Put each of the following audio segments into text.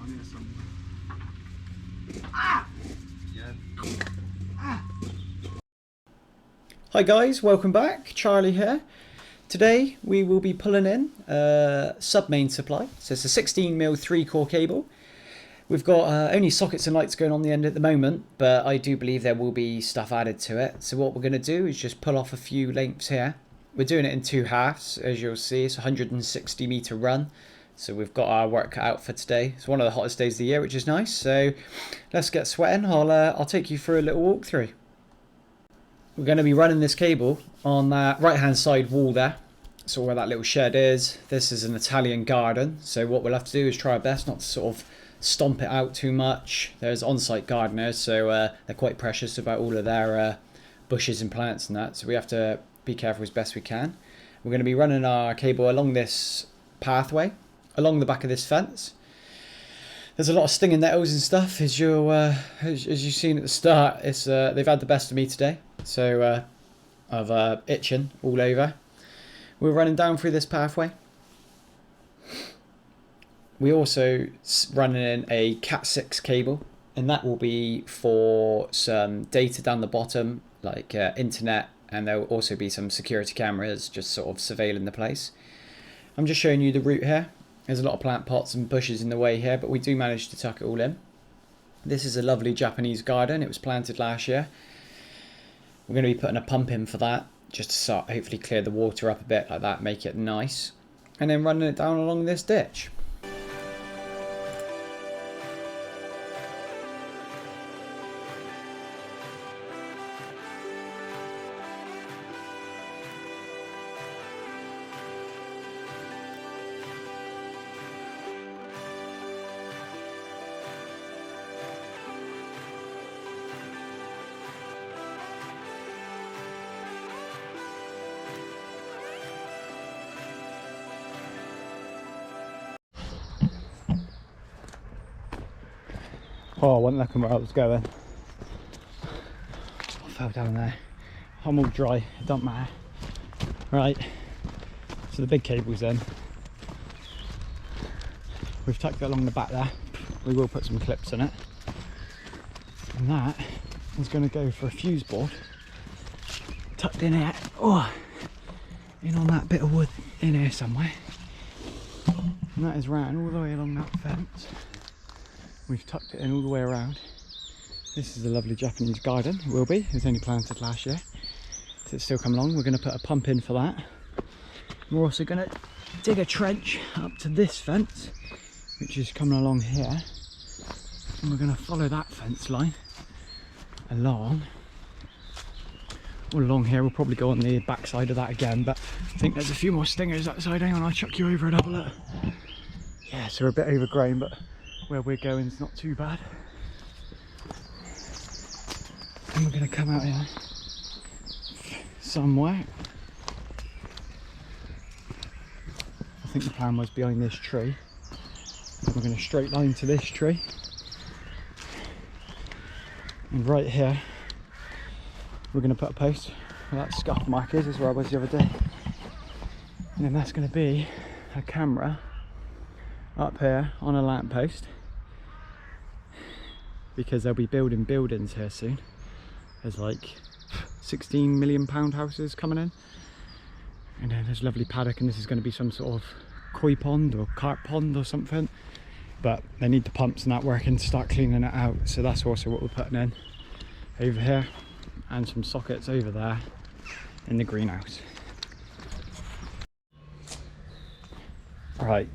down here somewhere. Ah! Yeah. Ah! Hi guys, welcome back. Charlie here. Today we will be pulling in sub-main supply. So it's a 16mm 3-core cable. We've got only sockets and lights going on the end at the moment, but I do believe there will be stuff added to it. So what we're going to do is just pull off a few lengths here. We're doing it in 2 halves, as you'll see. It's a 160-meter run. So we've got our work cut out for today. It's one of the hottest days of the year, which is nice. So let's get sweating. I'll take you through a little walkthrough. We're going to be running this cable on that right hand side wall there. So where that little shed is. This is an Italian garden. So what we'll have to do is try our best not to sort of stomp it out too much. There's on-site gardeners, so they're quite precious about all of their bushes and plants and that. So we have to be careful as best we can. We're going to be running our cable along this pathway, along the back of this fence. There's a lot of stinging nettles and stuff, as you've seen at the start. It's they've had the best of me today, so of itching all over. We're running down through this pathway. We also running in a Cat 6 cable, and that will be for some data down the bottom, like internet, and there will also be some security cameras just sort of surveilling the place. I'm just showing you the route here. There's a lot of plant pots and bushes in the way here, but we do manage to tuck it all in. This is a lovely Japanese garden. It was planted last year. We're going to be putting a pump in for that, just to start hopefully clear the water up a bit like that, make it nice. And then running it down along this ditch. Oh, I wasn't looking where I was going. I fell down there. I'm all dry, it don't matter. Right, so the big cable's in. We've tucked it along the back there. We will put some clips in it. And that is going to go for a fuse board. Tucked in here. Oh, in on that bit of wood in here somewhere. And that is ran all the way along that fence. We've tucked it in all the way around. This is a lovely Japanese garden, it will be. It was only planted last year, so it's still coming along. We're going to put a pump in for that. We're also going to dig a trench up to this fence, which is coming along here. And we're going to follow that fence line along. All along here, we'll probably go on the back side of that again, but I think there's a few more stingers that side. Hang on, I'll chuck you over and have a look. Yeah, so we're a bit overgrown, but where we're going is not too bad. And we're going to come out here somewhere. I think the plan was behind this tree. We're going to straight line to this tree. And right here, we're going to put a post where that scuff mark is where I was the other day. And then that's going to be a camera up here on a lamppost, because they'll be building buildings here soon. There's like 16 million pound houses coming in, and then there's a lovely paddock, and this is going to be some sort of koi pond or carp pond or something, but they need the pumps and that working to start cleaning it out. So that's also what we're putting in over here, and some sockets over there in the greenhouse. Right,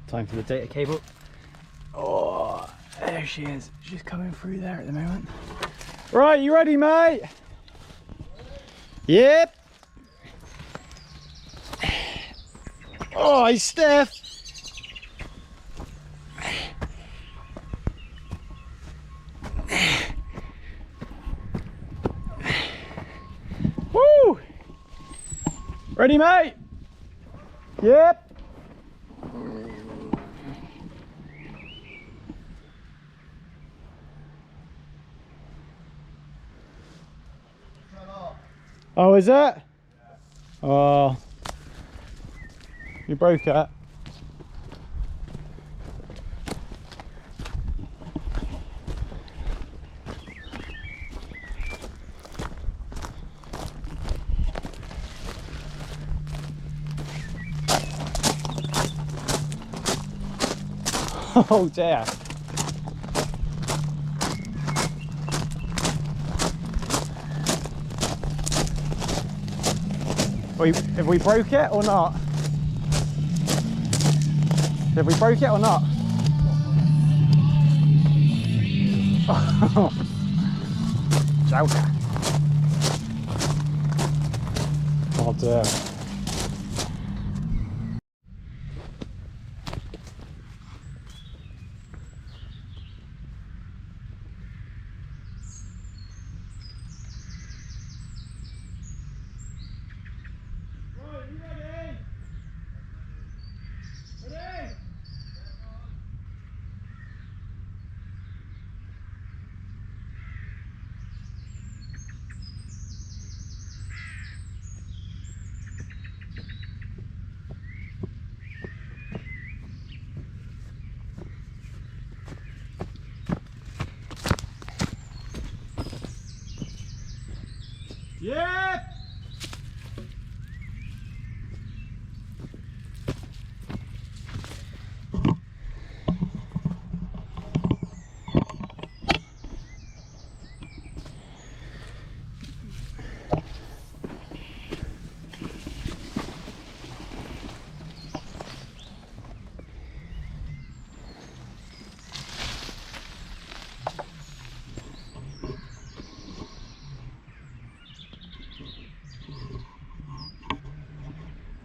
time for the data cable. Oh, there she is. She's coming through there at the moment. Right, you ready, mate? Yep. Oh, he's stiff. Woo! Ready, mate? Yep. Oh, is it? Yeah. Oh, you broke it. Oh dear. Have we broke it or not? Have we broke it or not? Joker. Oh dear. Yep.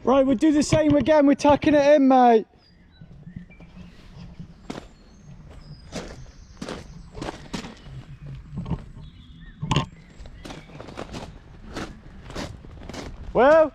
Right, we'll do the same again. We're tucking it in, mate. Well.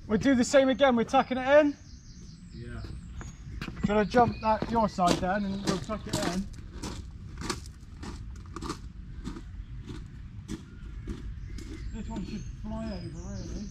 We'll do the same again, we're tucking it in. Yeah. Shall I jump that your side then and we'll tuck it in? This one should fly over really.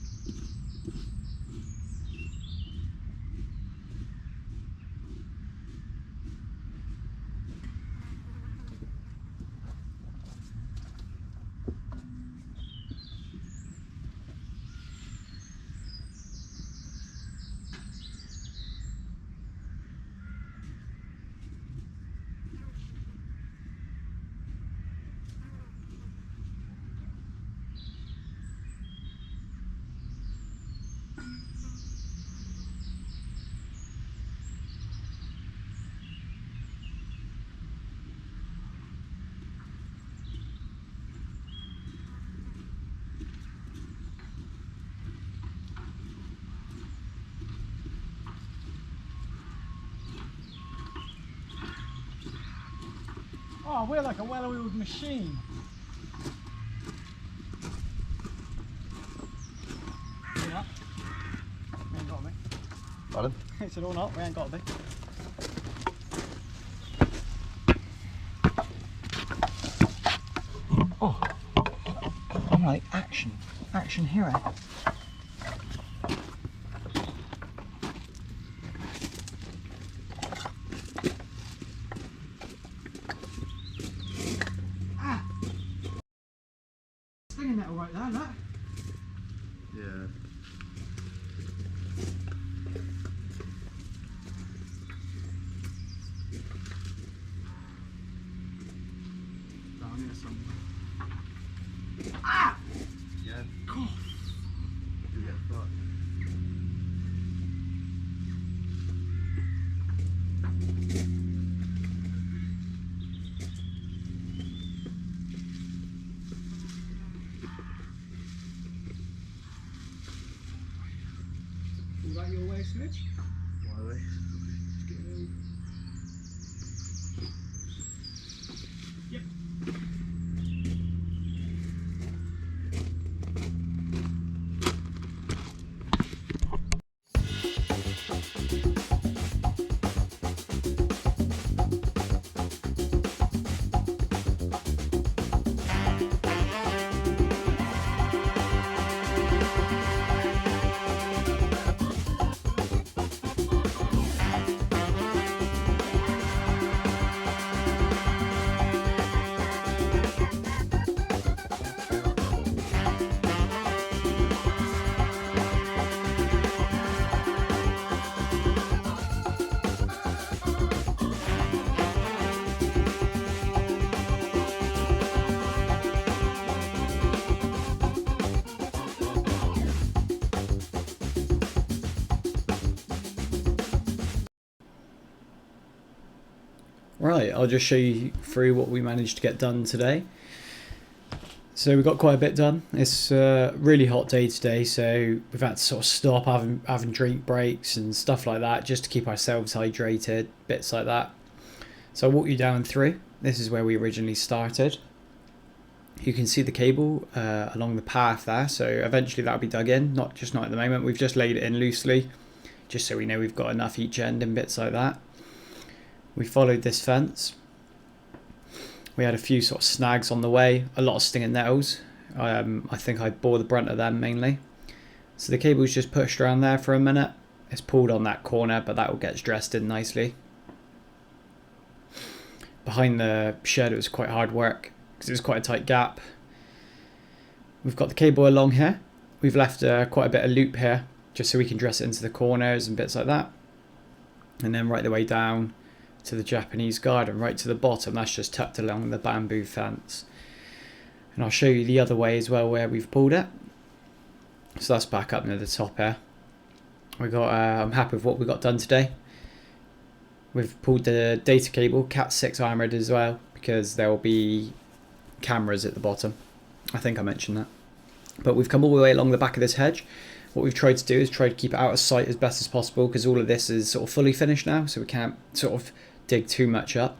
Oh, we're like a well-oiled machine. Yeah. We ain't got to be. Pardon? It's it or not, we ain't got to be. Oh, I'm like action hero. Stinging nettle right there, look. Yeah. Down here somewhere. Yeah. God. You get fucked. Is that your way, Switch? Why are they? Just get a little... Yep. Right, I'll just show you through what we managed to get done today. So we got quite a bit done. It's a really hot day today, so we've had to sort of stop having drink breaks and stuff like that just to keep ourselves hydrated, bits like that. So I'll walk you down through. This is where we originally started. You can see the cable along the path there, so eventually that'll be dug in, not at the moment. We've just laid it in loosely, just so we know we've got enough each end and bits like that. We followed this fence. We had a few sort of snags on the way, a lot of stinging nettles. I think I bore the brunt of them mainly. So the cable's just pushed around there for a minute. It's pulled on that corner, but that will get dressed in nicely. Behind the shed it was quite hard work because it was quite a tight gap. We've got the cable along here. We've left quite a bit of loop here just so we can dress it into the corners and bits like that. And then right the way down to the Japanese garden, right to the bottom, that's just tucked along the bamboo fence. And I'll show you the other way as well where we've pulled it. So that's back up near the top here. We got I'm happy with what we got done today. We've pulled the data cable, Cat 6 armoured as well, because there will be cameras at the bottom. I think I mentioned that. But we've come all the way along the back of this hedge. What we've tried to do is try to keep it out of sight as best as possible, because all of this is sort of fully finished now, so we can't sort of dig too much up.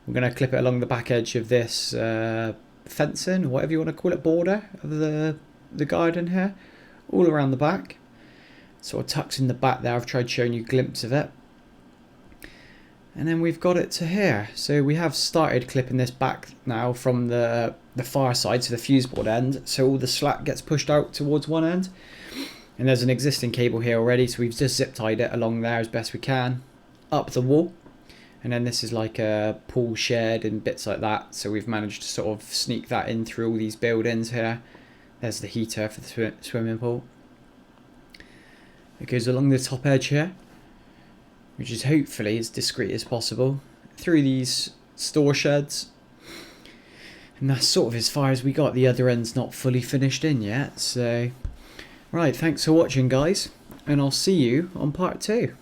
We're going to clip it along the back edge of this fencing, or whatever you want to call it, border of the garden here, all around the back. Sort of tucks in the back there. I've tried showing you a glimpse of it. And then we've got it to here. So we have started clipping this back now from the far side, so the fuse board end, so all the slack gets pushed out towards one end. And there's an existing cable here already, so we've just zip tied it along there as best we can, up the wall. And then this is like a pool shed and bits like that, so we've managed to sort of sneak that in through all these buildings here. There's the heater for the swimming pool. It goes along the top edge here, which is hopefully as discreet as possible, through these store sheds. And that's sort of as far as we got. The other end's not fully finished in yet, so... Right, thanks for watching guys, and I'll see you on part 2.